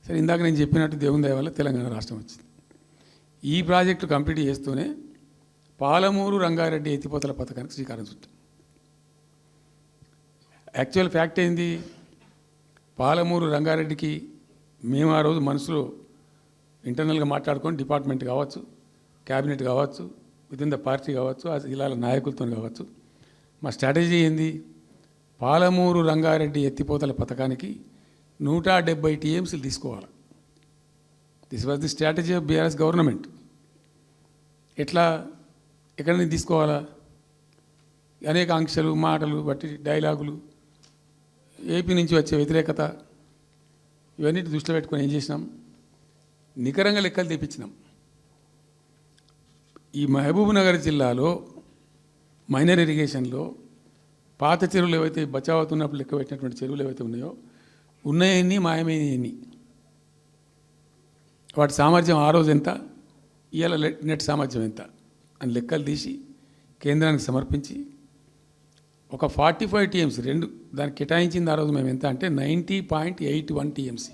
సరే, ఇందాక నేను చెప్పినట్టు దేవుని దయ వల్ల తెలంగాణ రాష్ట్రం వచ్చింది. ఈ ప్రాజెక్టు కంప్లీట్ చేస్తూనే పాలమూరు రంగారెడ్డి ఎత్తిపోతల పథకానికి శ్రీకారం చుట్టాం. యాక్చువల్ ఫ్యాక్ట్ ఏంది, పాలమూరు రంగారెడ్డికి మేము ఆ రోజు మనసులో ఇంటర్నల్గా మాట్లాడుకొని డిపార్ట్మెంట్ కావచ్చు, క్యాబినెట్ కావచ్చు, విత్ ఇన్ ద పార్టీ కావచ్చు, ఆ జిల్లాల నాయకులతో కావచ్చు, మా స్ట్రాటజీ ఏంది, పాలమూరు రంగారెడ్డి ఎత్తిపోతల పథకానికి 170 టీఎంసీలు తీసుకోవాలి. This was the strategy of BRS government. ఎట్లా, ఎక్కడి నుంచి తీసుకోవాలా, అనేక ఆంక్షలు, మాటలు బట్టి డైలాగులు, ఏపీ నుంచి వచ్చే వ్యతిరేకత, ఇవన్నీ దృష్టిలో పెట్టుకొని ఏం చేసినాం, నికరంగా లెక్కలు తెప్పించినాం. ఈ మహబూబ్నగర్ జిల్లాలో మైనర్ ఇరిగేషన్లో పాత చెరువులు ఏవైతే బచావ్ అవుతున్నప్పుడు లెక్క పెట్టినటువంటి చెరువులు ఏవైతే ఉన్నాయో, ఉన్నాయన్నీ మాయమైనవన్నీ, వాటి సామర్థ్యం ఆ రోజు ఎంత, ఇవాళ నెట్ సామర్థ్యం ఎంత అని లెక్కలు తీసి కేంద్రానికి సమర్పించి ఒక 45 టీఎంసీ దానికి కేటాయించింది ఆ రోజు మేము ఎంత అంటే 90.81 టీఎంసీ.